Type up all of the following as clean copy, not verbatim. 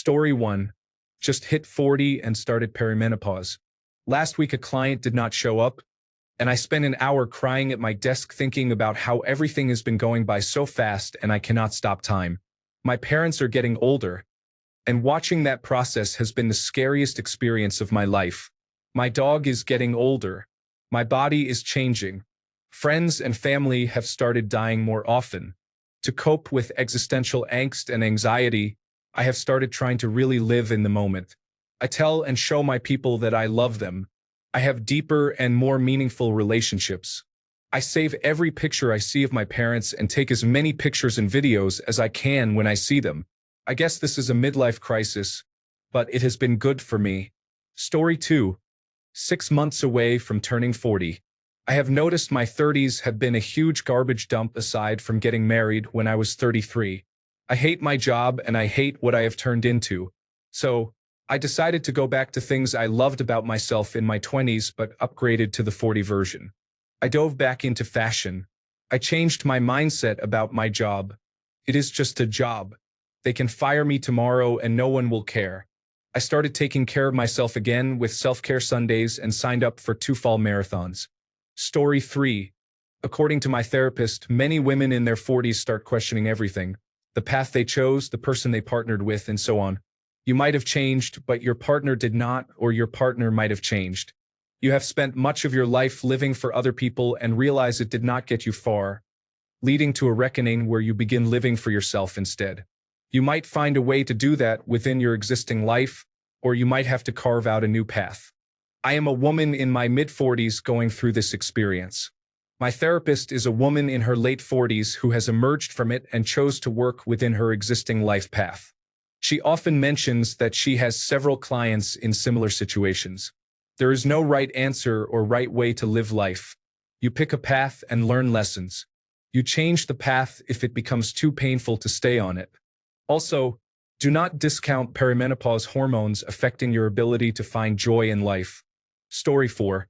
Story 1. Just hit 40 and started perimenopause. Last week a client did not show up, and I spent an hour crying at my desk thinking about how everything has been going by so fast and I cannot stop time. My parents are getting older, and watching that process has been the scariest experience of my life. My dog is getting older. My body is changing. Friends and family have started dying more often. To cope with existential angst and anxiety, I have started trying to really live in the moment. I tell and show my people that I love them. I have deeper and more meaningful relationships. I save every picture I see of my parents and take as many pictures and videos as I can when I see them. I guess this is a midlife crisis, but it has been good for me. Story 2. 6 months away from turning 40. I have noticed my 30s have been a huge garbage dump aside from getting married when I was 33. I hate my job and I hate what I have turned into. So, I decided to go back to things I loved about myself in my 20s but upgraded to the 40 version. I dove back into fashion. I changed my mindset about my job. It is just a job. They can fire me tomorrow and no one will care. I started taking care of myself again with self-care Sundays and signed up for 2 fall marathons. Story 3. According to my therapist, many women in their 40s start questioning everything. The path they chose, the person they partnered with, and so on. You might have changed, but your partner did not, or your partner might have changed. You have spent much of your life living for other people and realize it did not get you far, leading to a reckoning where you begin living for yourself instead. You might find a way to do that within your existing life, or you might have to carve out a new path. I am a woman in my mid-40s going through this experience. My therapist is a woman in her late 40s who has emerged from it and chose to work within her existing life path. She often mentions that she has several clients in similar situations. There is no right answer or right way to live life. You pick a path and learn lessons. You change the path if it becomes too painful to stay on it. Also, do not discount perimenopause hormones affecting your ability to find joy in life. Story 4.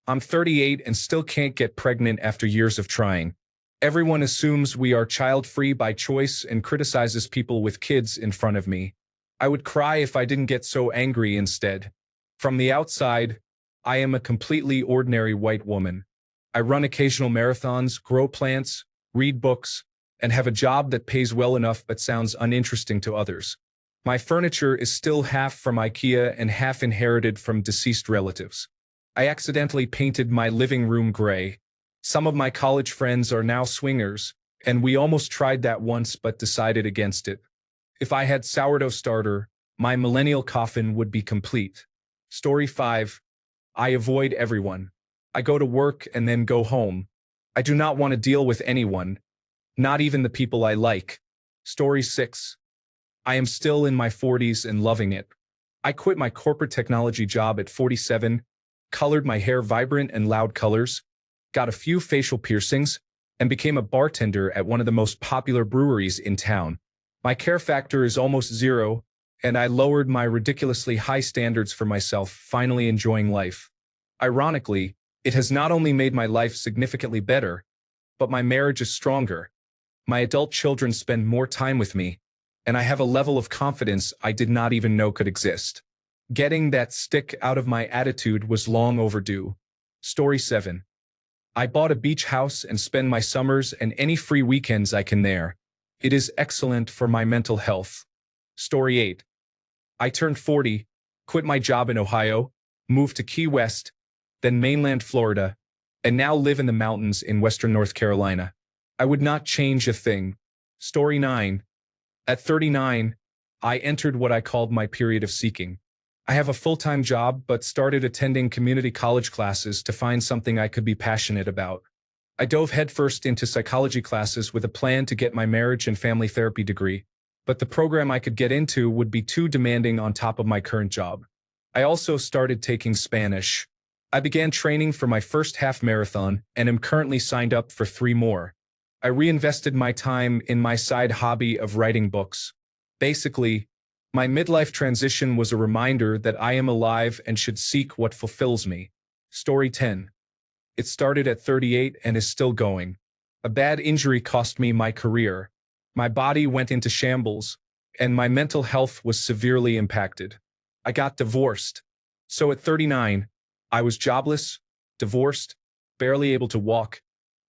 I'm 38 and still can't get pregnant after years of trying. Everyone assumes we are child-free by choice and criticizes people with kids in front of me. I would cry if I didn't get so angry instead. From the outside, I am a completely ordinary white woman. I run occasional marathons, grow plants, read books, and have a job that pays well enough but sounds uninteresting to others. My furniture is still half from IKEA and half inherited from deceased relatives. I accidentally painted my living room gray. Some of my college friends are now swingers, and we almost tried that once but decided against it. If I had sourdough starter, my millennial coffin would be complete. Story 5. I avoid everyone. I go to work and then go home. I do not want to deal with anyone, not even the people I like. Story 6. I am still in my 40s and loving it. I quit my corporate technology job at 47, colored my hair vibrant and loud colors, got a few facial piercings, and became a bartender at one of the most popular breweries in town. My care factor is almost zero, and I lowered my ridiculously high standards for myself, finally enjoying life. Ironically, it has not only made my life significantly better, but my marriage is stronger. My adult children spend more time with me, and I have a level of confidence I did not even know could exist. Getting that stick out of my attitude was long overdue. Story 7. I bought a beach house and spend my summers and any free weekends I can there. It is excellent for my mental health. Story 8. I turned 40, quit my job in Ohio, moved to Key West, then mainland Florida, and now live in the mountains in western North Carolina. I would not change a thing. Story 9. At 39, I entered what I called my period of seeking. I have a full-time job but started attending community college classes to find something I could be passionate about. I dove headfirst into psychology classes with a plan to get my marriage and family therapy degree, but the program I could get into would be too demanding on top of my current job. I also started taking Spanish. I began training for my first half marathon and am currently signed up for 3 more. I reinvested my time in my side hobby of writing books. Basically, my midlife transition was a reminder that I am alive and should seek what fulfills me. Story 10. It started at 38 and is still going. A bad injury cost me my career. My body went into shambles, and my mental health was severely impacted. I got divorced. So at 39, I was jobless, divorced, barely able to walk,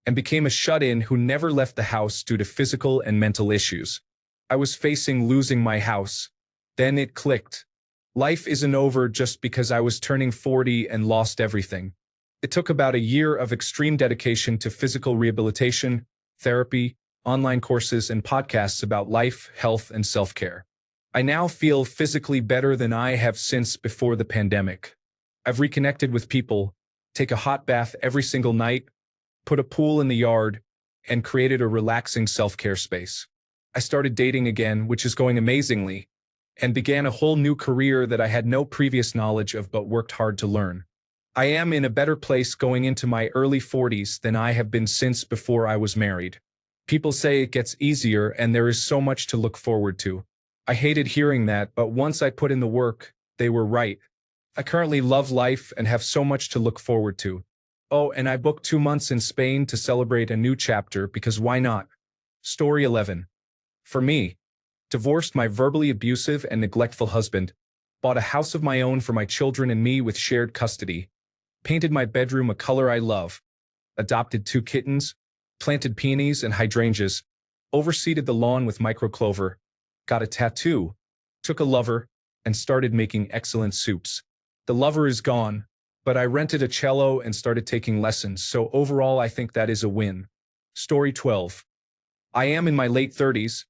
and became a shut-in who never left the house due to physical and mental issues. I was facing losing my house. Then it clicked. Life isn't over just because I was turning 40 and lost everything. It took about a year of extreme dedication to physical rehabilitation, therapy, online courses, and podcasts about life, health, and self-care. I now feel physically better than I have since before the pandemic. I've reconnected with people, take a hot bath every single night, put a pool in the yard, and created a relaxing self-care space. I started dating again, which is going amazingly, and began a whole new career that I had no previous knowledge of but worked hard to learn. I am in a better place going into my early 40s than I have been since before I was married. People say it gets easier and there is so much to look forward to. I hated hearing that, but once I put in the work, they were right. I currently love life and have so much to look forward to. Oh, and I booked 2 months in Spain to celebrate a new chapter because why not? Story 11. For me, divorced my verbally abusive and neglectful husband, bought a house of my own for my children and me with shared custody, painted my bedroom a color I love, adopted 2 kittens, planted peonies and hydrangeas, overseeded the lawn with microclover, got a tattoo, took a lover, and started making excellent soups. The lover is gone, but I rented a cello and started taking lessons, so overall I think that is a win. Story 12. I am in my late 30s,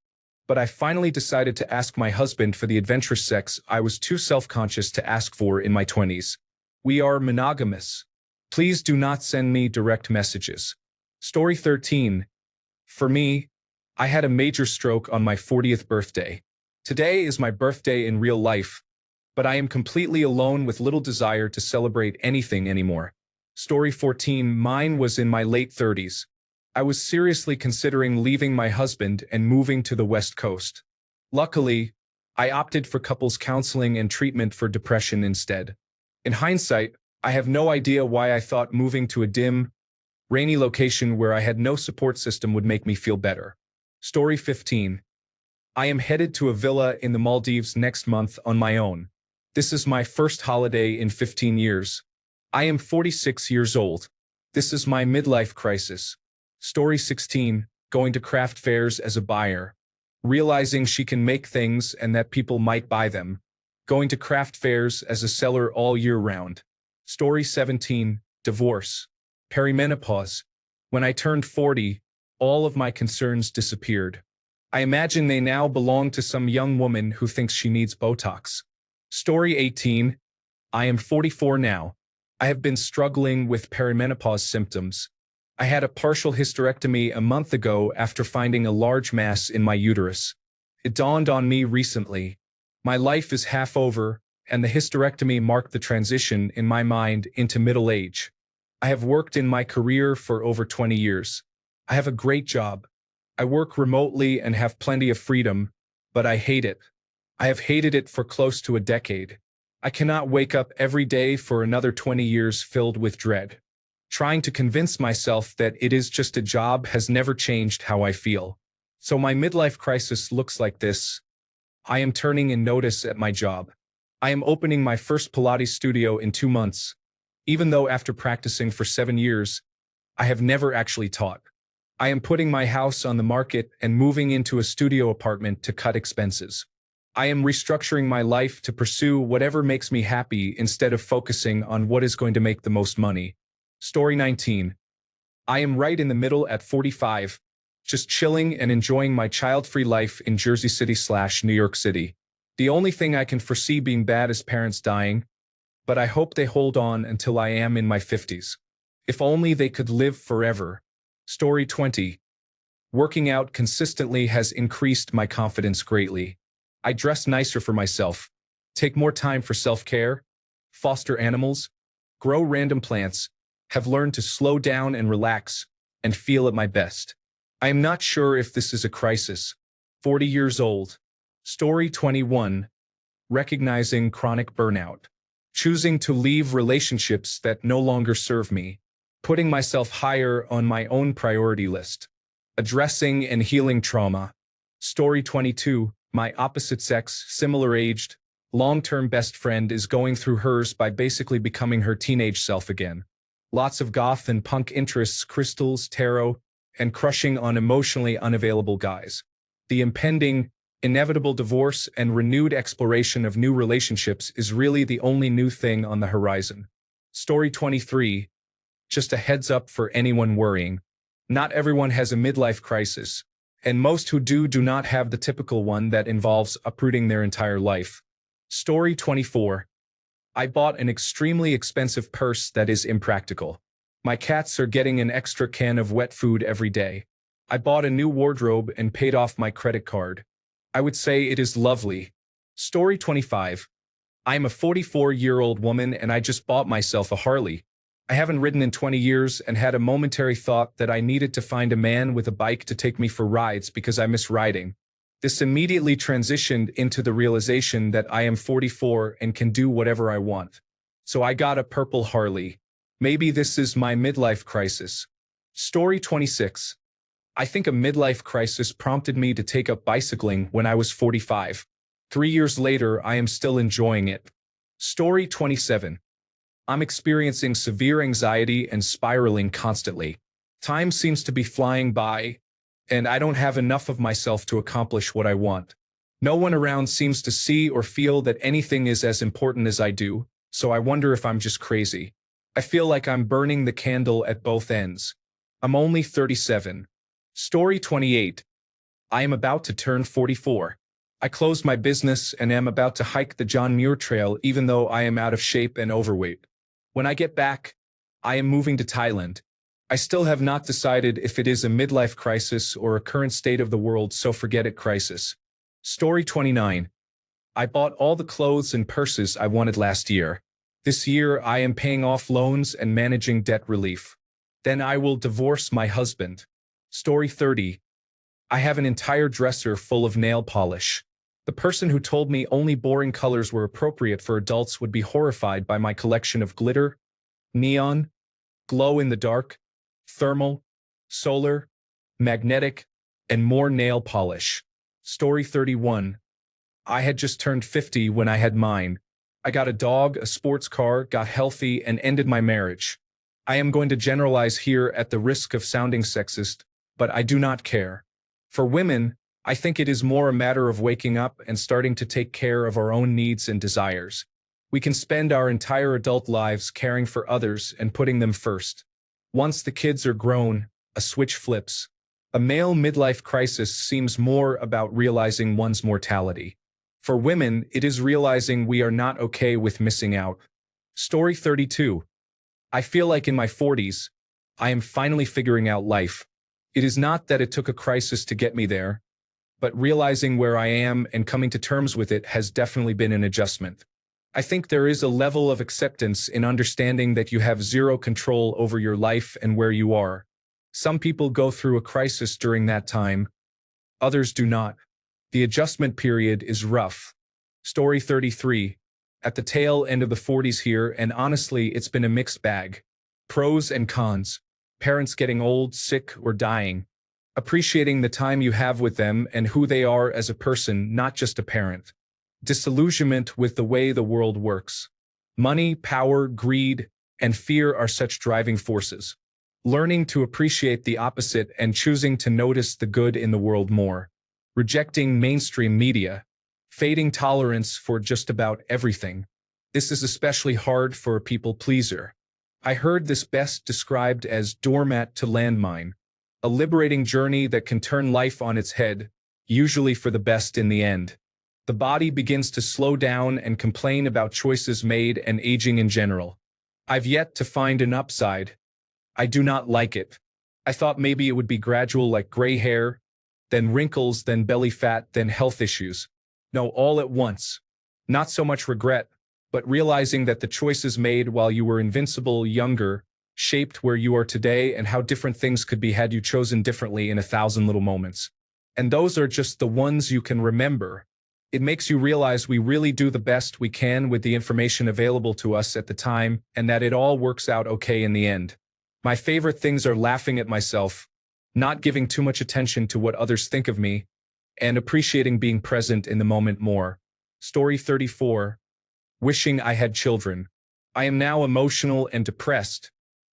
but I finally decided to ask my husband for the adventurous sex I was too self-conscious to ask for in my 20s. We are monogamous. Please do not send me direct messages. Story 13. For me, I had a major stroke on my 40th birthday. Today is my birthday in real life, but I am completely alone with little desire to celebrate anything anymore. Story 14. Mine was in my late 30s. I was seriously considering leaving my husband and moving to the West Coast. Luckily, I opted for couples counseling and treatment for depression instead. In hindsight, I have no idea why I thought moving to a dim, rainy location where I had no support system would make me feel better. Story 15. I am headed to a villa in the Maldives next month on my own. This is my first holiday in 15 years. I am 46 years old. This is my midlife crisis. Story 16. Going to craft fairs as a buyer. Realizing she can make things and that people might buy them. Going to craft fairs as a seller all year round. Story 17. Divorce. Perimenopause. When I turned 40, all of my concerns disappeared. I imagine they now belong to some young woman who thinks she needs Botox. Story 18. I am 44 now. I have been struggling with perimenopause symptoms. I had a partial hysterectomy a month ago after finding a large mass in my uterus. It dawned on me recently. My life is half over, and the hysterectomy marked the transition in my mind into middle age. I have worked in my career for over 20 years. I have a great job. I work remotely and have plenty of freedom, but I hate it. I have hated it for close to a decade. I cannot wake up every day for another 20 years filled with dread. Trying to convince myself that it is just a job has never changed how I feel. So my midlife crisis looks like this. I am turning in notice at my job. I am opening my first Pilates studio in 2 months, even though after practicing for 7 years, I have never actually taught. I am putting my house on the market and moving into a studio apartment to cut expenses. I am restructuring my life to pursue whatever makes me happy instead of focusing on what is going to make the most money. Story 19. I am right in the middle at 45, just chilling and enjoying my child-free life in Jersey City/New York City. The only thing I can foresee being bad is parents dying, but I hope they hold on until I am in my 50s. If only they could live forever. Story 20. Working out consistently has increased my confidence greatly. I dress nicer for myself, take more time for self-care, foster animals, grow random plants, have learned to slow down and relax, and feel at my best. I am not sure if this is a crisis. 40 years old. Story 21. Recognizing chronic burnout. Choosing to leave relationships that no longer serve me. Putting myself higher on my own priority list. Addressing and healing trauma. Story 22. My opposite sex, similar aged, long-term best friend is going through hers by basically becoming her teenage self again. Lots of goth and punk interests, crystals, tarot, and crushing on emotionally unavailable guys. The impending, inevitable divorce and renewed exploration of new relationships is really the only new thing on the horizon. Story 23. Just a heads up for anyone worrying. Not everyone has a midlife crisis, and most who do not have the typical one that involves uprooting their entire life. Story 24. I bought an extremely expensive purse that is impractical. My cats are getting an extra can of wet food every day. I bought a new wardrobe and paid off my credit card. I would say it is lovely. Story 25. I am a 44-year-old woman and I just bought myself a Harley. I haven't ridden in 20 years and had a momentary thought that I needed to find a man with a bike to take me for rides because I miss riding. This immediately transitioned into the realization that I am 44 and can do whatever I want. So I got a purple Harley. Maybe this is my midlife crisis. Story 26. I think a midlife crisis prompted me to take up bicycling when I was 45. 3 years later, I am still enjoying it. Story 27. I'm experiencing severe anxiety and spiraling constantly. Time seems to be flying by, and I don't have enough of myself to accomplish what I want. No one around seems to see or feel that anything is as important as I do, so I wonder if I'm just crazy. I feel like I'm burning the candle at both ends. I'm only 37. Story 28. I am about to turn 44. I closed my business and am about to hike the John Muir Trail even though I am out of shape and overweight. When I get back, I am moving to Thailand. I still have not decided if it is a midlife crisis or a current state of the world, so forget it crisis. Story 29. I bought all the clothes and purses I wanted last year. This year I am paying off loans and managing debt relief. Then I will divorce my husband. Story 30. I have an entire dresser full of nail polish. The person who told me only boring colors were appropriate for adults would be horrified by my collection of glitter, neon, glow-in-the-dark, thermal, solar, magnetic, and more nail polish. Story 31. I had just turned 50 when I had mine. I got a dog, a sports car, got healthy, and ended my marriage. I am going to generalize here at the risk of sounding sexist, but I do not care. For women, I think it is more a matter of waking up and starting to take care of our own needs and desires. We can spend our entire adult lives caring for others and putting them first. Once the kids are grown, a switch flips. A male midlife crisis seems more about realizing one's mortality. For women, it is realizing we are not okay with missing out. Story 32. I feel like in my 40s, I am finally figuring out life. It is not that it took a crisis to get me there, but realizing where I am and coming to terms with it has definitely been an adjustment. I think there is a level of acceptance in understanding that you have zero control over your life and where you are. Some people go through a crisis during that time, others do not. The adjustment period is rough. Story 33. At the tail end of the 40s here, and honestly, it's been a mixed bag. Pros and cons. Parents getting old, sick, or dying. Appreciating the time you have with them and who they are as a person, not just a parent. Disillusionment with the way the world works. Money, power, greed, and fear are such driving forces. Learning to appreciate the opposite and choosing to notice the good in the world more. Rejecting mainstream media. Fading tolerance for just about everything. This is especially hard for a people pleaser. I heard this best described as doormat to landmine. A liberating journey that can turn life on its head, usually for the best in the end. The body begins to slow down and complain about choices made and aging in general. I've yet to find an upside. I do not like it. I thought maybe it would be gradual, like gray hair, then wrinkles, then belly fat, then health issues. No, all at once. Not so much regret, but realizing that the choices made while you were invincible, younger, shaped where you are today and how different things could be had you chosen differently in 1,000 little moments. And those are just the ones you can remember. It makes you realize we really do the best we can with the information available to us at the time, and that it all works out okay in the end. My favorite things are laughing at myself, not giving too much attention to what others think of me, and appreciating being present in the moment more. Story 34. Wishing I had children. I am now emotional and depressed,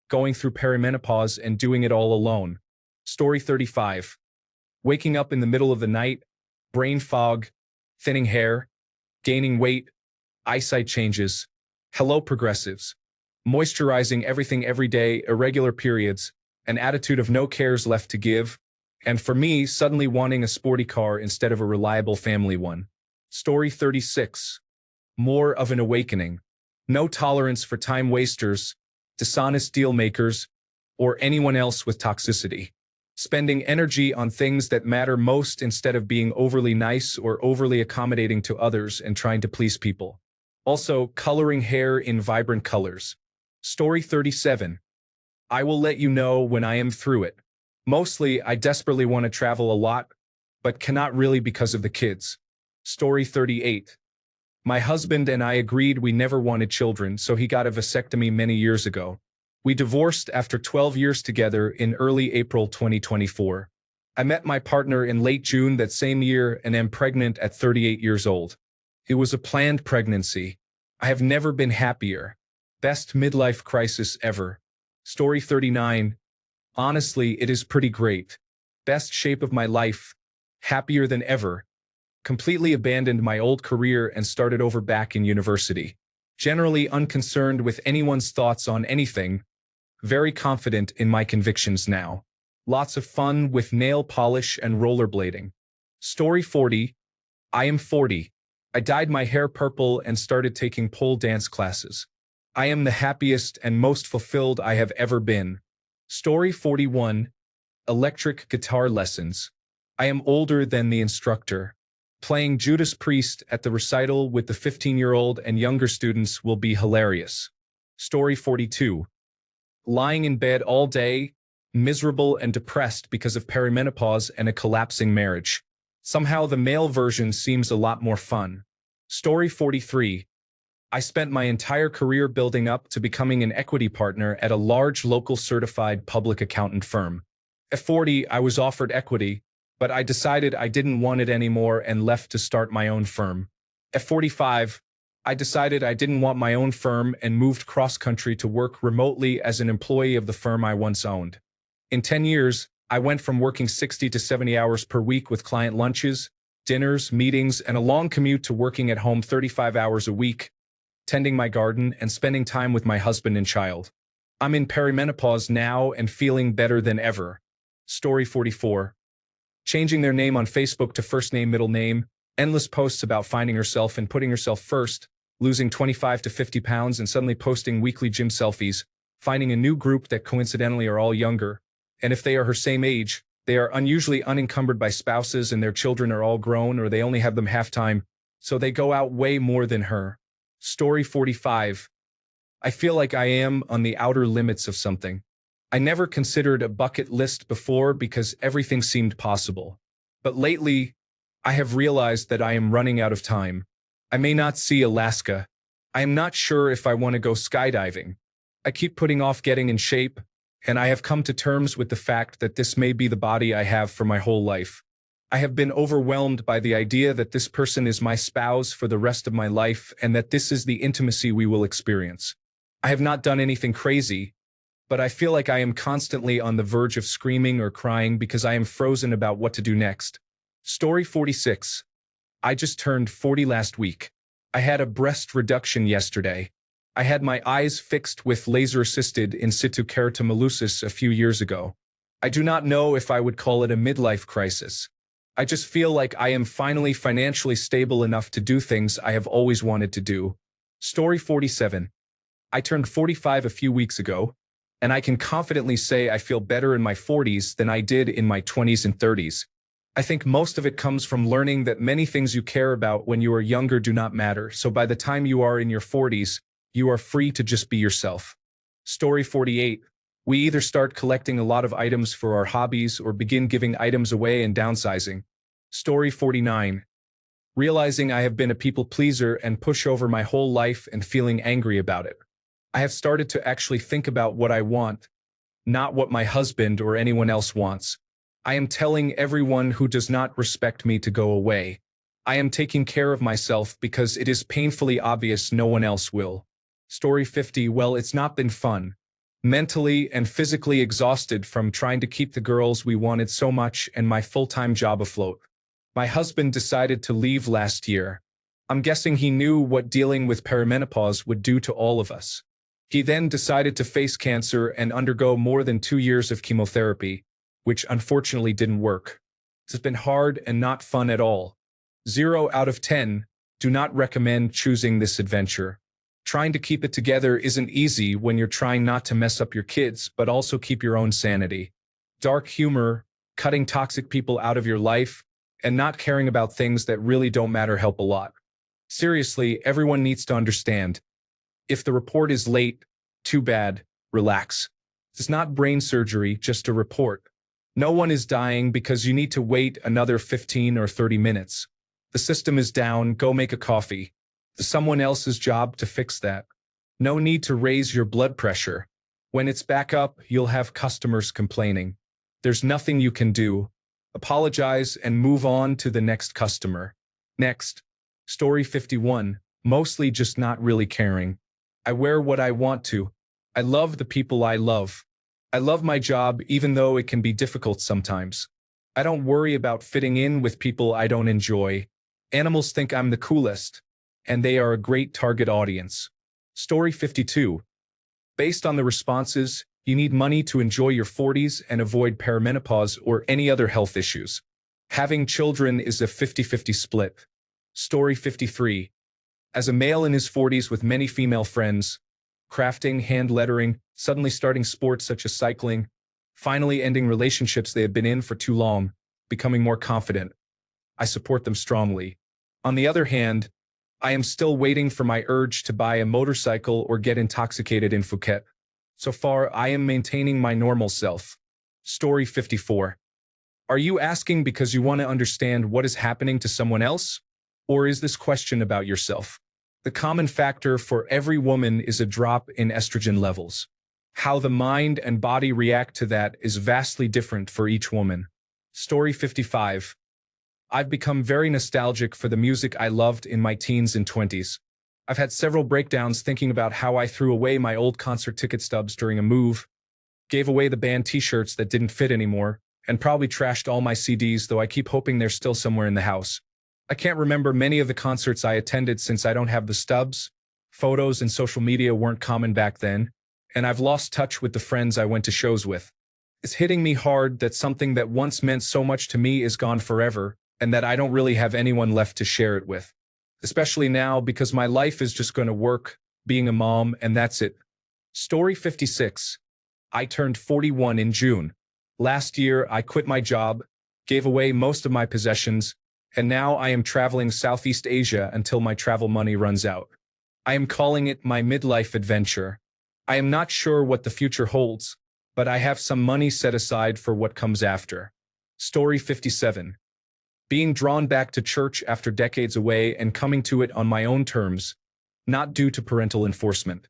going through perimenopause and doing it all alone. Story 35. Waking up in the middle of the night, brain fog, thinning hair, gaining weight, eyesight changes. Hello, progressives. Moisturizing everything every day, irregular periods, an attitude of no cares left to give, and for me, suddenly wanting a sporty car instead of a reliable family one. Story 36. More of an awakening. No tolerance for time wasters, dishonest deal makers, or anyone else with toxicity. Spending energy on things that matter most instead of being overly nice or overly accommodating to others and trying to please people. Also, coloring hair in vibrant colors. Story 37. I will let you know when I am through it. Mostly, I desperately want to travel a lot, but cannot really because of the kids. Story 38. My husband and I agreed we never wanted children, so he got a vasectomy many years ago. We divorced after 12 years together in early April 2024. I met my partner in late June that same year and am pregnant at 38 years old. It was a planned pregnancy. I have never been happier. Best midlife crisis ever. Story 39. Honestly, it is pretty great. Best shape of my life. Happier than ever. Completely abandoned my old career and started over back in university. Generally unconcerned with anyone's thoughts on anything. Very confident in my convictions now. Lots of fun with nail polish and rollerblading. Story 40. I am 40. I dyed my hair purple and started taking pole dance classes. I am the happiest and most fulfilled I have ever been. Story 41. Electric guitar lessons. I am older than the instructor. Playing Judas Priest at the recital with the 15-year-old and younger students will be hilarious. Story 42. Lying in bed all day, miserable and depressed because of perimenopause and a collapsing marriage. Somehow the male version seems a lot more fun. Story 43. I spent my entire career building up to becoming an equity partner at a large local certified public accountant firm. At 40, I was offered equity, but I decided I didn't want it anymore and left to start my own firm. At 45, I decided I didn't want my own firm and moved cross-country to work remotely as an employee of the firm I once owned. In 10 years, I went from working 60 to 70 hours per week with client lunches, dinners, meetings, and a long commute to working at home 35 hours a week, tending my garden, and spending time with my husband and child. I'm in perimenopause now and feeling better than ever. Story 44. Changing their name on Facebook to first name, middle name, endless posts about finding herself and putting herself first, losing 25 to 50 pounds and suddenly posting weekly gym selfies, finding a new group that coincidentally are all younger, and if they are her same age, they are unusually unencumbered by spouses and their children are all grown or they only have them half-time, so they go out way more than her. Story 45. I feel like I am on the outer limits of something. I never considered a bucket list before because everything seemed possible. But lately, I have realized that I am running out of time. I may not see Alaska. I am not sure if I want to go skydiving. I keep putting off getting in shape, and I have come to terms with the fact that this may be the body I have for my whole life. I have been overwhelmed by the idea that this person is my spouse for the rest of my life and that this is the intimacy we will experience. I have not done anything crazy, but I feel like I am constantly on the verge of screaming or crying because I am frozen about what to do next. Story 46. I just turned 40 last week. I had a breast reduction yesterday. I had my eyes fixed with laser-assisted in situ keratomileusis a few years ago. I do not know if I would call it a midlife crisis. I just feel like I am finally financially stable enough to do things I have always wanted to do. Story 47. I turned 45 a few weeks ago, and I can confidently say I feel better in my 40s than I did in my 20s and 30s. I think most of it comes from learning that many things you care about when you are younger do not matter, so by the time you are in your 40s, you are free to just be yourself. Story 48. We either start collecting a lot of items for our hobbies or begin giving items away and downsizing. Story 49. Realizing I have been a people pleaser and pushover my whole life and feeling angry about it. I have started to actually think about what I want, not what my husband or anyone else wants. I am telling everyone who does not respect me to go away. I am taking care of myself because it is painfully obvious no one else will. Story 50. Well, it's not been fun. Mentally and physically exhausted from trying to keep the girls we wanted so much and my full-time job afloat. My husband decided to leave last year. I'm guessing he knew what dealing with perimenopause would do to all of us. He then decided to face cancer and undergo more than 2 years of chemotherapy, which unfortunately didn't work. It's been hard and not fun at all. 0 out of 10, do not recommend choosing this adventure. Trying to keep it together isn't easy when you're trying not to mess up your kids, but also keep your own sanity. Dark humor, cutting toxic people out of your life, and not caring about things that really don't matter help a lot. Seriously, everyone needs to understand. If the report is late, too bad, relax. It's not brain surgery, just a report. No one is dying because you need to wait another 15 or 30 minutes. The system is down, go make a coffee. It's someone else's job to fix that. No need to raise your blood pressure. When it's back up, you'll have customers complaining. There's nothing you can do. Apologize and move on to the next customer. Next. Story 51. Mostly just not really caring. I wear what I want to. I love the people I love. I love my job even though it can be difficult sometimes. I don't worry about fitting in with people I don't enjoy. Animals think I'm the coolest, and they are a great target audience. Story 52. Based on the responses, you need money to enjoy your 40s and avoid perimenopause or any other health issues. Having children is a 50-50 split. Story 53. As a male in his 40s with many female friends, crafting, hand lettering, suddenly starting sports such as cycling, finally ending relationships they have been in for too long, becoming more confident, I support them strongly. On the other hand, I am still waiting for my urge to buy a motorcycle or get intoxicated in Phuket. So far, I am maintaining my normal self. Story 54. Are you asking because you want to understand what is happening to someone else? Or is this question about yourself? The common factor for every woman is a drop in estrogen levels. How the mind and body react to that is vastly different for each woman. Story 55. I've become very nostalgic for the music I loved in my teens and 20s. I've had several breakdowns thinking about how I threw away my old concert ticket stubs during a move, gave away the band t-shirts that didn't fit anymore, and probably trashed all my CDs, though I keep hoping they're still somewhere in the house. I can't remember many of the concerts I attended since I don't have the stubs. Photos and social media weren't common back then, and I've lost touch with the friends I went to shows with. It's hitting me hard that something that once meant so much to me is gone forever, and that I don't really have anyone left to share it with. Especially now because my life is just going to work, being a mom, and that's it. Story 56. I turned 41 in June. Last year, I quit my job, gave away most of my possessions, and now I am traveling Southeast Asia until my travel money runs out. I am calling it my midlife adventure. I am not sure what the future holds, but I have some money set aside for what comes after. Story 57. Being drawn back to church after decades away and coming to it on my own terms, not due to parental enforcement.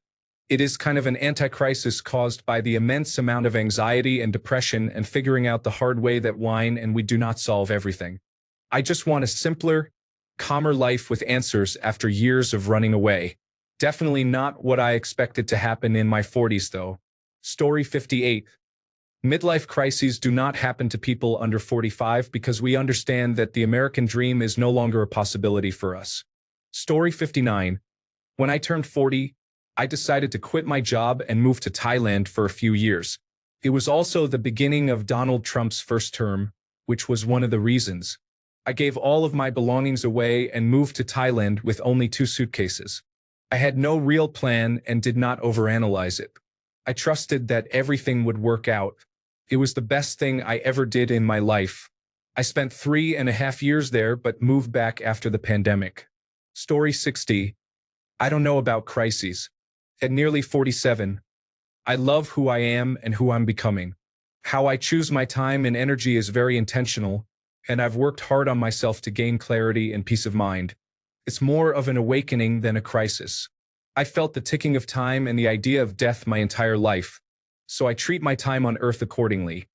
It is kind of an anti-crisis caused by the immense amount of anxiety and depression and figuring out the hard way that wine and we do not solve everything. I just want a simpler, calmer life with answers after years of running away. Definitely not what I expected to happen in my 40s though. Story 58. Midlife crises do not happen to people under 45 because we understand that the American dream is no longer a possibility for us. Story 59. When I turned 40, I decided to quit my job and move to Thailand for a few years. It was also the beginning of Donald Trump's first term, which was one of the reasons. I gave all of my belongings away and moved to Thailand with only 2 suitcases. I had no real plan and did not overanalyze it. I trusted that everything would work out. It was the best thing I ever did in my life. I spent 3.5 years there but moved back after the pandemic. Story 60. I don't know about crises. At nearly 47, I love who I am and who I'm becoming. How I choose my time and energy is very intentional, and I've worked hard on myself to gain clarity and peace of mind. It's more of an awakening than a crisis. I felt the ticking of time and the idea of death my entire life, so I treat my time on earth accordingly.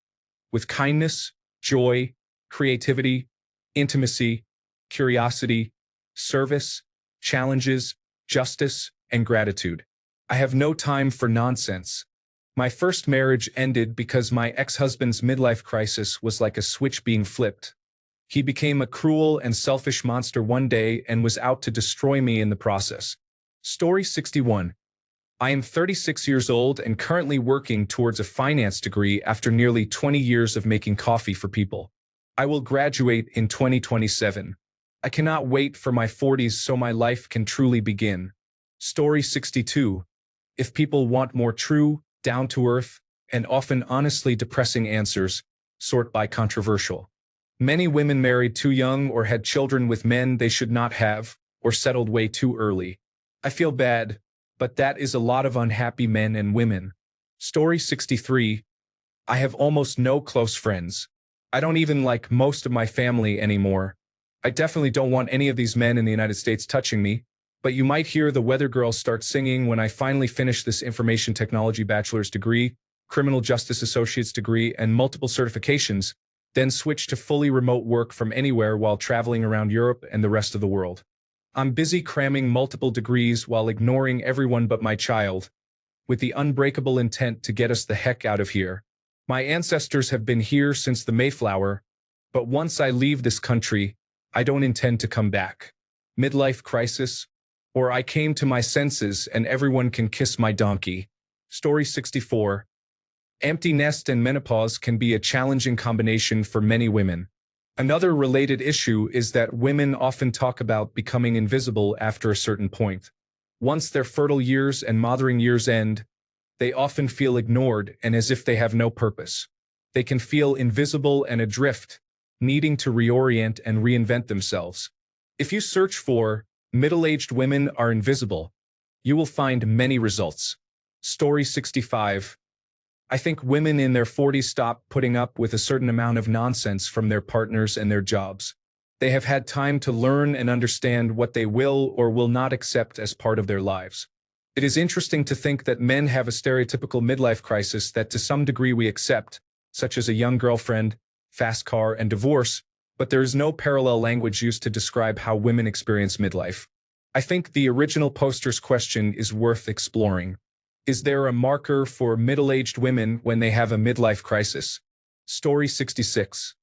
With kindness, joy, creativity, intimacy, curiosity, service, challenges, justice, and gratitude. I have no time for nonsense. My first marriage ended because my ex-husband's midlife crisis was like a switch being flipped. He became a cruel and selfish monster one day and was out to destroy me in the process. Story 61. I am 36 years old and currently working towards a finance degree after nearly 20 years of making coffee for people. I will graduate in 2027. I cannot wait for my 40s so my life can truly begin. Story 62. If people want more true, down-to-earth, and often honestly depressing answers, sort by controversial. Many women married too young or had children with men they should not have, or settled way too early. I feel bad, but that is a lot of unhappy men and women. Story 63. I have almost no close friends. I don't even like most of my family anymore. I definitely don't want any of these men in the United States touching me, but you might hear the weather girls start singing when I finally finish this information technology bachelor's degree, criminal justice associate's degree, and multiple certifications, then switch to fully remote work from anywhere while traveling around Europe and the rest of the world. I'm busy cramming multiple degrees while ignoring everyone but my child, with the unbreakable intent to get us the heck out of here. My ancestors have been here since the Mayflower, but once I leave this country, I don't intend to come back. Midlife crisis, or I came to my senses and everyone can kiss my donkey. Story 64. Empty nest and menopause can be a challenging combination for many women. Another related issue is that women often talk about becoming invisible after a certain point. Once their fertile years and mothering years end, they often feel ignored and as if they have no purpose. They can feel invisible and adrift, needing to reorient and reinvent themselves. If you search for middle-aged women are invisible, you will find many results. Story 65. I think women in their 40s stop putting up with a certain amount of nonsense from their partners and their jobs. They have had time to learn and understand what they will or will not accept as part of their lives. It is interesting to think that men have a stereotypical midlife crisis that to some degree we accept, such as a young girlfriend, fast car, and divorce, but there is no parallel language used to describe how women experience midlife. I think the original poster's question is worth exploring. Is there a marker for middle-aged women when they have a midlife crisis? Story 66.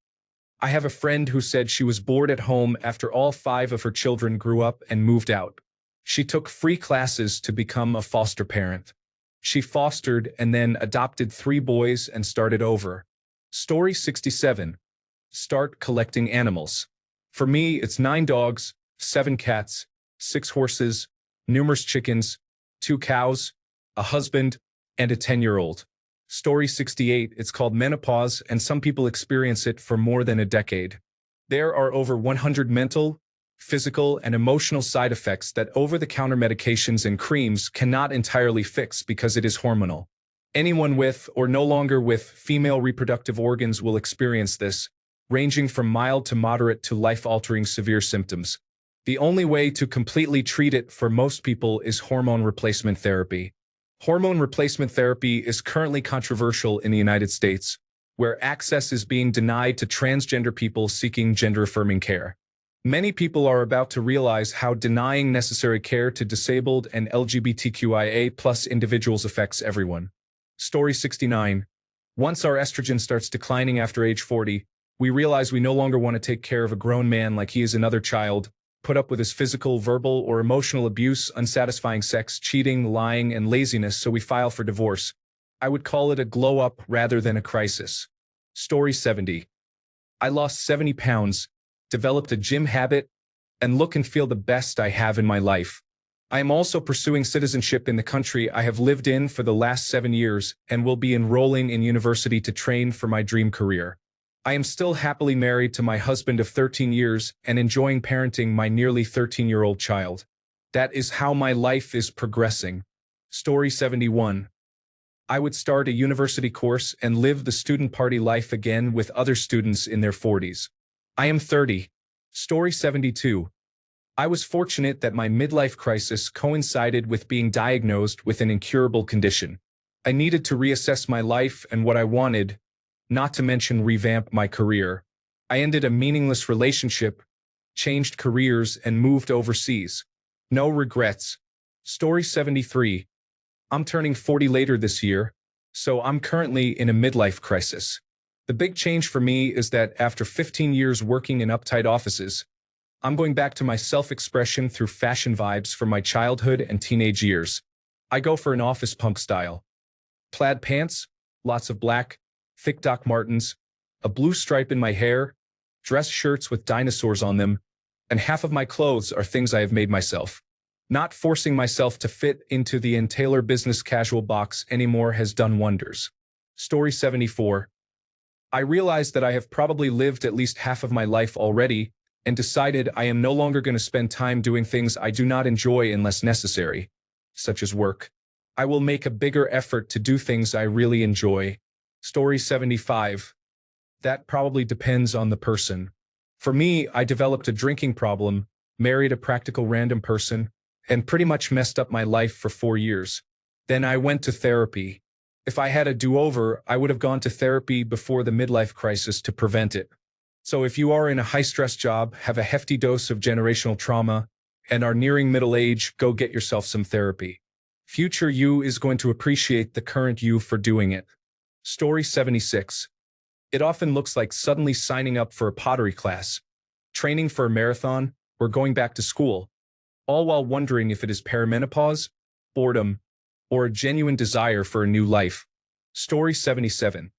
I have a friend who said she was bored at home after all 5 of her children grew up and moved out. She took free classes to become a foster parent. She fostered and then adopted 3 boys and started over. Story 67. Start collecting animals. For me, it's 9 dogs, 7 cats, 6 horses, numerous chickens, 2 cows, a husband, and a 10-year-old. Story 68. It's called menopause, and some people experience it for more than a decade. There are over 100 mental, physical, and emotional side effects that over-the-counter medications and creams cannot entirely fix because it is hormonal. Anyone with or no longer with female reproductive organs will experience this, ranging from mild to moderate to life-altering severe symptoms. The only way to completely treat it for most people is hormone replacement therapy. Hormone replacement therapy is currently controversial in the United States, where access is being denied to transgender people seeking gender-affirming care. Many people are about to realize how denying necessary care to disabled and LGBTQIA+ individuals affects everyone. Story 69. Once our estrogen starts declining after age 40, we realize we no longer want to take care of a grown man like he is another child, put up with his physical, verbal, or emotional abuse, unsatisfying sex, cheating, lying, and laziness, so we file for divorce. I would call it a glow-up rather than a crisis. Story 70. I lost 70 pounds, developed a gym habit, and look and feel the best I have in my life. I am also pursuing citizenship in the country I have lived in for the last 7 years and will be enrolling in university to train for my dream career. I am still happily married to my husband of 13 years and enjoying parenting my nearly 13-year-old child. That is how my life is progressing. Story 71. I would start a university course and live the student party life again with other students in their 40s. I am 30. Story 72. I was fortunate that my midlife crisis coincided with being diagnosed with an incurable condition. I needed to reassess my life and what I wanted, not to mention revamp my career. I ended a meaningless relationship, changed careers, and moved overseas. No regrets. Story 73. I'm turning 40 later this year, so I'm currently in a midlife crisis. The big change for me is that after 15 years working in uptight offices, I'm going back to my self-expression through fashion vibes from my childhood and teenage years. I go for an office punk style. Plaid pants, lots of black, thick Doc Martens, a blue stripe in my hair, dress shirts with dinosaurs on them, and half of my clothes are things I have made myself. Not forcing myself to fit into the Tailor business casual box anymore has done wonders. Story 74. I realized that I have probably lived at least half of my life already and decided I am no longer going to spend time doing things I do not enjoy unless necessary, such as work. I will make a bigger effort to do things I really enjoy. Story 75. That probably depends on the person. For me, I developed a drinking problem, married a practical random person, and pretty much messed up my life for 4 years. Then I went to therapy. If I had a do-over, I would have gone to therapy before the midlife crisis to prevent it. So if you are in a high-stress job, have a hefty dose of generational trauma, and are nearing middle age, go get yourself some therapy. Future you is going to appreciate the current you for doing it. Story 76. It often looks like suddenly signing up for a pottery class, training for a marathon, or going back to school, all while wondering if it is perimenopause, boredom, or a genuine desire for a new life. Story 77.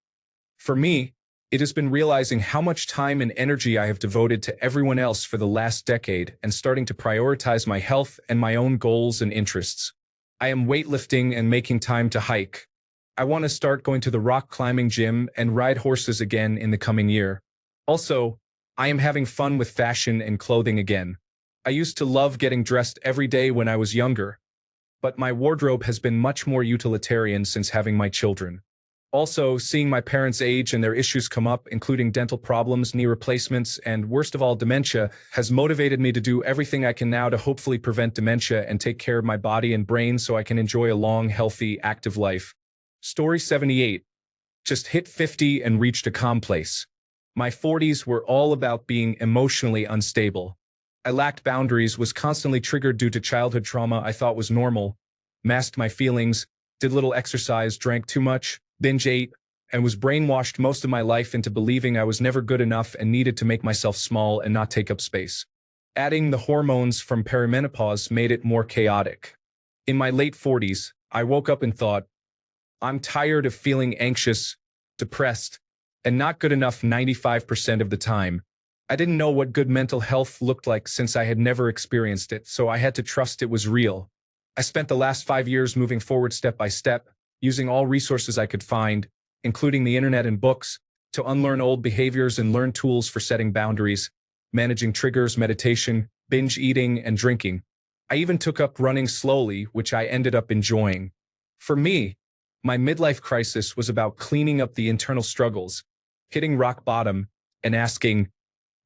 For me, it has been realizing how much time and energy I have devoted to everyone else for the last decade and starting to prioritize my health and my own goals and interests. I am weightlifting and making time to hike. I want to start going to the rock climbing gym and ride horses again in the coming year. Also, I am having fun with fashion and clothing again. I used to love getting dressed every day when I was younger, but my wardrobe has been much more utilitarian since having my children. Also, seeing my parents age and their issues come up, including dental problems, knee replacements, and worst of all, dementia, has motivated me to do everything I can now to hopefully prevent dementia and take care of my body and brain so I can enjoy a long, healthy, active life. Story 78. Just hit 50 and reached a calm place. My 40s were all about being emotionally unstable. I lacked boundaries, was constantly triggered due to childhood trauma I thought was normal, masked my feelings, did little exercise, drank too much, binge ate, and was brainwashed most of my life into believing I was never good enough and needed to make myself small and not take up space. Adding the hormones from perimenopause made it more chaotic. In my late 40s, I woke up and thought, I'm tired of feeling anxious, depressed, and not good enough 95% of the time. I didn't know what good mental health looked like since I had never experienced it, so I had to trust it was real. I spent the last 5 years moving forward step by step, using all resources I could find, including the internet and books, to unlearn old behaviors and learn tools for setting boundaries, managing triggers, meditation, binge eating, and drinking. I even took up running slowly, which I ended up enjoying. For me, my midlife crisis was about cleaning up the internal struggles, hitting rock bottom, and asking,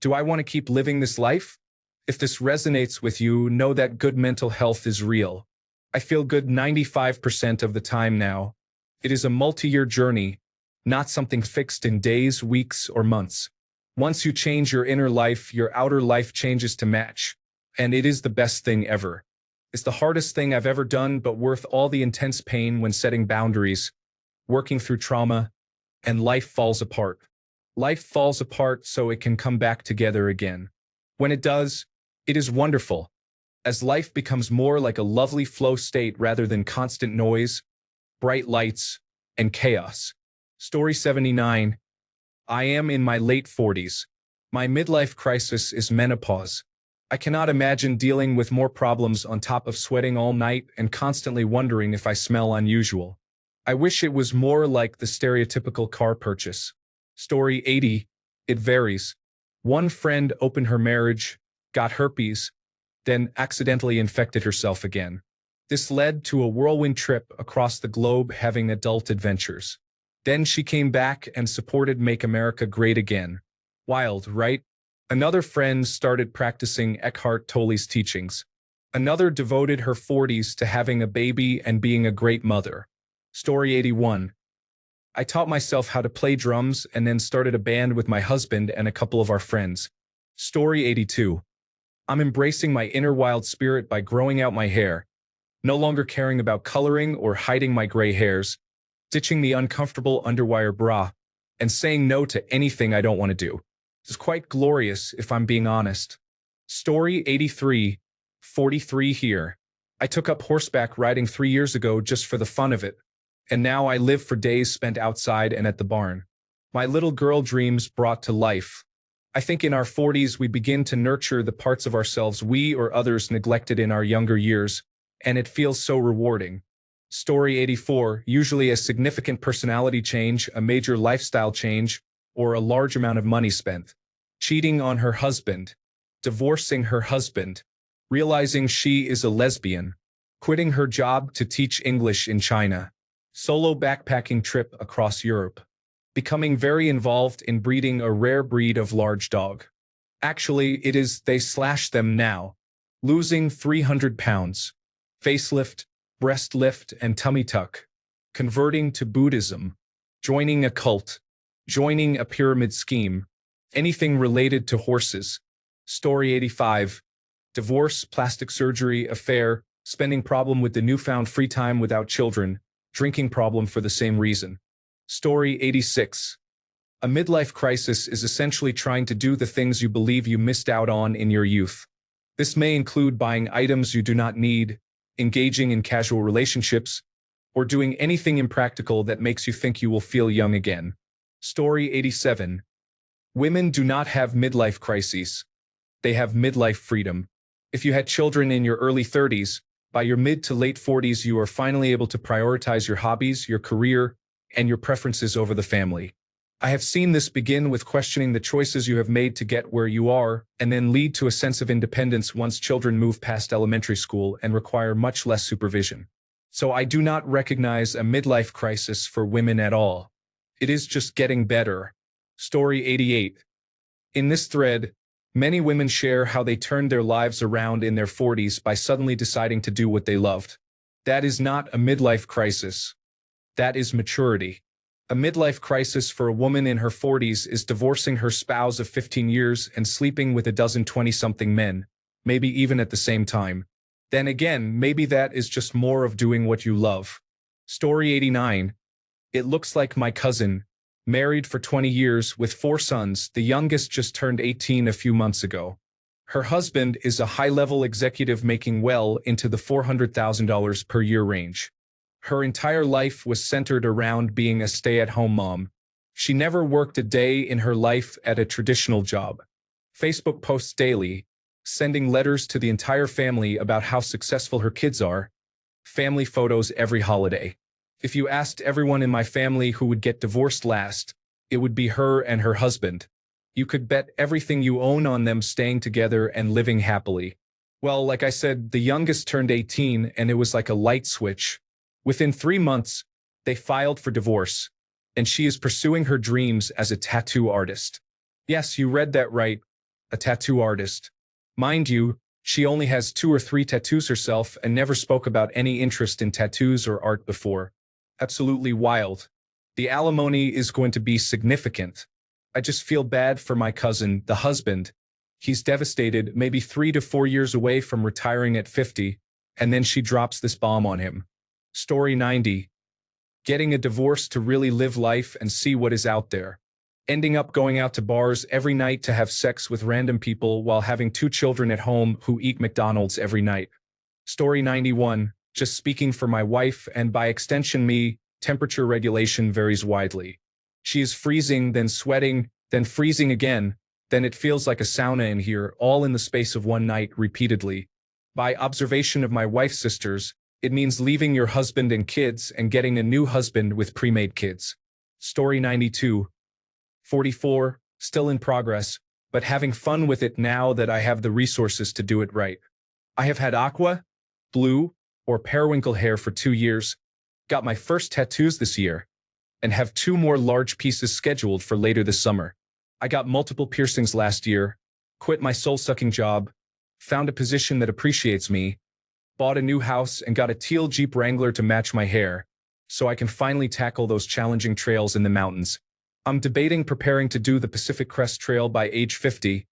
do I want to keep living this life? If this resonates with you, know that good mental health is real. I feel good 95% of the time now. It is a multi-year journey, not something fixed in days, weeks, or months. Once you change your inner life, your outer life changes to match, and it is the best thing ever. It's the hardest thing I've ever done, but worth all the intense pain when setting boundaries, working through trauma, and life falls apart. Life falls apart so it can come back together again. When it does, it is wonderful, as life becomes more like a lovely flow state rather than constant noise, bright lights, and chaos. Story 79. I am in my late 40s. My midlife crisis is menopause. I cannot imagine dealing with more problems on top of sweating all night and constantly wondering if I smell unusual. I wish it was more like the stereotypical car purchase. Story 80. It varies. One friend opened her marriage, got herpes, then accidentally infected herself again. This led to a whirlwind trip across the globe having adult adventures. Then she came back and supported Make America Great Again. Wild, right? Another friend started practicing Eckhart Tolle's teachings. Another devoted her 40s to having a baby and being a great mother. Story 81. I taught myself how to play drums and then started a band with my husband and a couple of our friends. Story 82. I'm embracing my inner wild spirit by growing out my hair, no longer caring about coloring or hiding my gray hairs, ditching the uncomfortable underwire bra, and saying no to anything I don't want to do. It's quite glorious if I'm being honest. Story 83, 43 here. I took up horseback riding 3 years ago just for the fun of it, and now I live for days spent outside and at the barn. My little girl dreams brought to life. I think in our 40s we begin to nurture the parts of ourselves we or others neglected in our younger years, and it feels so rewarding. Story 84, usually a significant personality change, a major lifestyle change, or a large amount of money spent. Cheating on her husband, divorcing her husband, realizing she is a lesbian, quitting her job to teach English in China, solo backpacking trip across Europe, becoming very involved in breeding a rare breed of large dog. Actually, it is they/them now, losing 300 pounds, facelift, breast lift and tummy tuck, converting to Buddhism, joining a cult, joining a pyramid scheme, anything related to horses. Story 85. Divorce, plastic surgery, affair, spending problem with the newfound free time without children, drinking problem for the same reason. Story 86. A midlife crisis is essentially trying to do the things you believe you missed out on in your youth. This may include buying items you do not need, engaging in casual relationships, or doing anything impractical that makes you think you will feel young again. Story 87. Women do not have midlife crises. They have midlife freedom. If you had children in your early 30s, by your mid to late 40s you are finally able to prioritize your hobbies, your career, and your preferences over the family. I have seen this begin with questioning the choices you have made to get where you are, and then lead to a sense of independence once children move past elementary school and require much less supervision. So I do not recognize a midlife crisis for women at all. It is just getting better. Story 88. In this thread, many women share how they turned their lives around in their 40s by suddenly deciding to do what they loved. That is not a midlife crisis. That is maturity. A midlife crisis for a woman in her 40s is divorcing her spouse of 15 years and sleeping with a dozen 20-something men, maybe even at the same time. Then again, maybe that is just more of doing what you love. Story 89. It looks like my cousin, married for 20 years with 4 sons, the youngest just turned 18 a few months ago. Her husband is a high-level executive making well into the $400,000 per year range. Her entire life was centered around being a stay-at-home mom. She never worked a day in her life at a traditional job. Facebook posts daily, sending letters to the entire family about how successful her kids are, family photos every holiday. If you asked everyone in my family who would get divorced last, it would be her and her husband. You could bet everything you own on them staying together and living happily. Well, like I said, the youngest turned 18 and it was like a light switch. Within 3 months, they filed for divorce, and she is pursuing her dreams as a tattoo artist. Yes, you read that right, a tattoo artist. Mind you, she only has 2 or 3 tattoos herself and never spoke about any interest in tattoos or art before. Absolutely wild. The alimony is going to be significant. I just feel bad for my cousin, the husband. He's devastated, maybe 3 to 4 years away from retiring at 50, and then she drops this bomb on him. Story 90. Getting a divorce to really live life and see what is out there. Ending up going out to bars every night to have sex with random people while having 2 children at home who eat McDonald's every night. Story 91. Just speaking for my wife and by extension me, temperature regulation varies widely. She is freezing, then sweating, then freezing again, then it feels like a sauna in here, all in the space of one night repeatedly. By observation of my wife's sisters, it means leaving your husband and kids and getting a new husband with pre-made kids. Story 92. 44, still in progress, but having fun with it now that I have the resources to do it right. I have had aqua, blue, or periwinkle hair for 2 years, got my first tattoos this year, and have 2 more large pieces scheduled for later this summer. I got multiple piercings last year, quit my soul-sucking job, found a position that appreciates me, bought a new house and got a teal Jeep Wrangler to match my hair. so I can finally tackle those challenging trails in the mountains. I'm debating preparing to do the Pacific Crest Trail by age 50,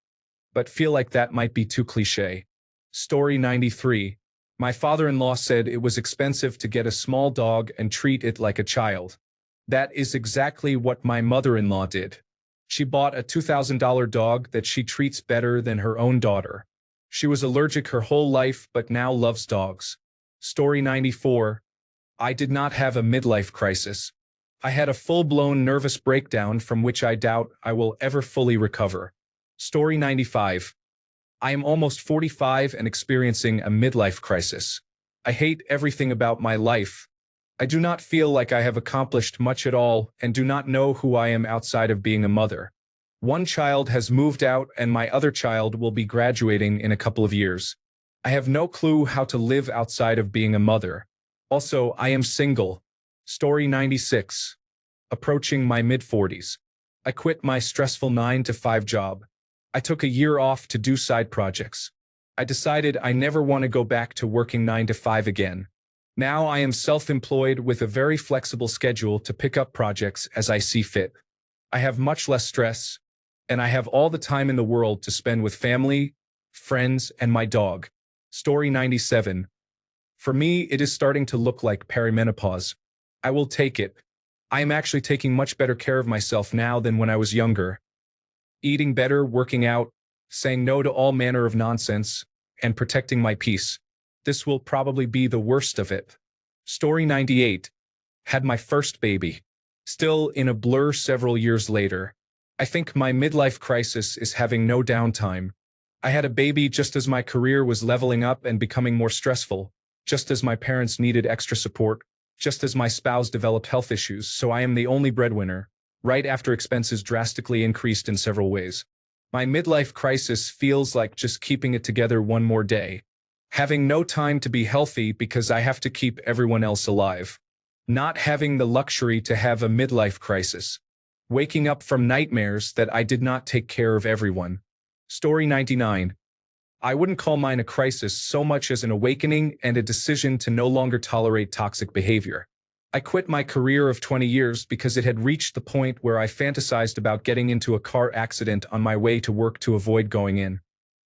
but feel like that might be too cliché. Story 93. My father-in-law said it was expensive to get a small dog and treat it like a child. That is exactly what my mother-in-law did. She bought a $2,000 dog that she treats better than her own daughter. She was allergic her whole life but now loves dogs. Story 94. I did not have a midlife crisis. I had a full-blown nervous breakdown from which I doubt I will ever fully recover. Story 95. I am almost 45 and experiencing a midlife crisis. I hate everything about my life. I do not feel like I have accomplished much at all and do not know who I am outside of being a mother. One child has moved out and my other child will be graduating in a couple of years. I have no clue how to live outside of being a mother. Also, I am single. Story 96. Approaching my mid-40s. I quit my stressful 9-to-5 job. I took a year off to do side projects. I decided I never want to go back to working 9 to 5 again. Now I am self-employed with a very flexible schedule to pick up projects as I see fit. I have much less stress, and I have all the time in the world to spend with family, friends, and my dog. Story 97. For me, it is starting to look like perimenopause. I will take it. I am actually taking much better care of myself now than when I was younger. Eating better, working out, saying no to all manner of nonsense, and protecting my peace. This will probably be the worst of it. Story 98. Had my first baby. Still in a blur several years later. I think my midlife crisis is having no downtime. I had a baby just as my career was leveling up and becoming more stressful, just as my parents needed extra support, just as my spouse developed health issues, so I am the only breadwinner, right after expenses drastically increased in several ways. My midlife crisis feels like just keeping it together one more day. Having no time to be healthy because I have to keep everyone else alive. Not having the luxury to have a midlife crisis. Waking up from nightmares that I did not take care of everyone. Story 99. I wouldn't call mine a crisis so much as an awakening and a decision to no longer tolerate toxic behavior. I quit my career of 20 years because it had reached the point where I fantasized about getting into a car accident on my way to work to avoid going in.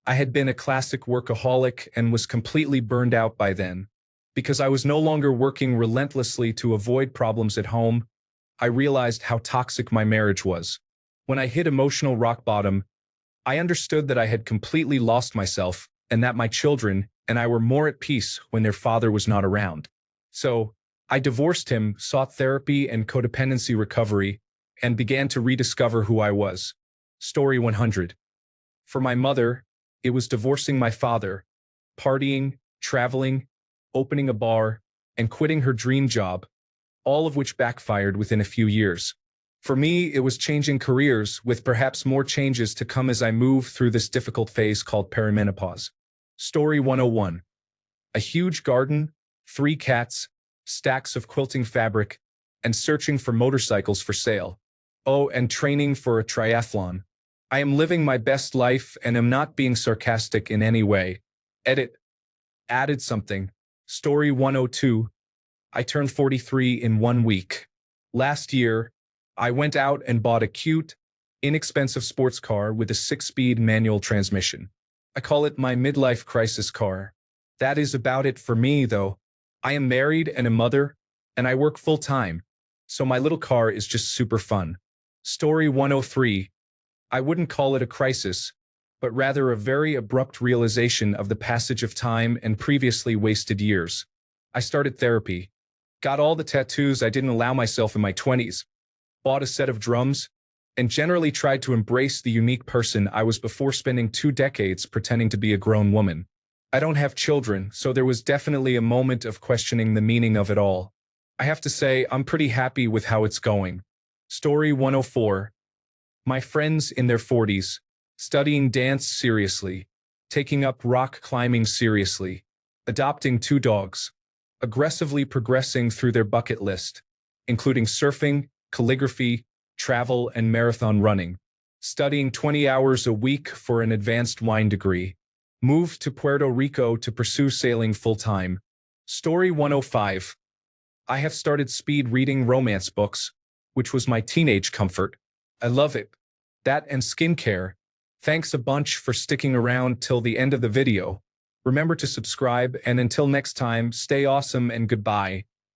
I had been a classic workaholic and was completely burned out by then. Because I was no longer working relentlessly to avoid problems at home, I realized how toxic my marriage was. When I hit emotional rock bottom, I understood that I had completely lost myself and that my children and I were more at peace when their father was not around. So, I divorced him, sought therapy and codependency recovery, and began to rediscover who I was. Story 100. For my mother, it was divorcing my father, partying, traveling, opening a bar, and quitting her dream job, all of which backfired within a few years. For me, it was changing careers, with perhaps more changes to come as I move through this difficult phase called perimenopause. Story 101. A huge garden, 3 cats, stacks of quilting fabric, and searching for motorcycles for sale. Oh, and training for a triathlon. I am living my best life and am not being sarcastic in any way. Edit. Added something. Story 102. I turned 43 in 1 week. Last year, I went out and bought a cute, inexpensive sports car with a 6-speed manual transmission. I call it my midlife crisis car. That is about it for me, though. I am married and a mother, and I work full-time, so my little car is just super fun. Story 103. I wouldn't call it a crisis, but rather a very abrupt realization of the passage of time and previously wasted years. I started therapy, got all the tattoos I didn't allow myself in my 20s, bought a set of drums, and generally tried to embrace the unique person I was before spending 2 decades pretending to be a grown woman. I don't have children, so there was definitely a moment of questioning the meaning of it all. I have to say, I'm pretty happy with how it's going. Story 104. My friends in their 40s, studying dance seriously, taking up rock climbing seriously, adopting 2 dogs, aggressively progressing through their bucket list, including surfing, calligraphy, travel, and marathon running, studying 20 hours a week for an advanced wine degree, moved to Puerto Rico to pursue sailing full-time. Story 105. I have started speed reading romance books, which was my teenage comfort. I love it. That and skincare. Thanks a bunch for sticking around till the end of the video. Remember to subscribe, and until next time, stay awesome and goodbye.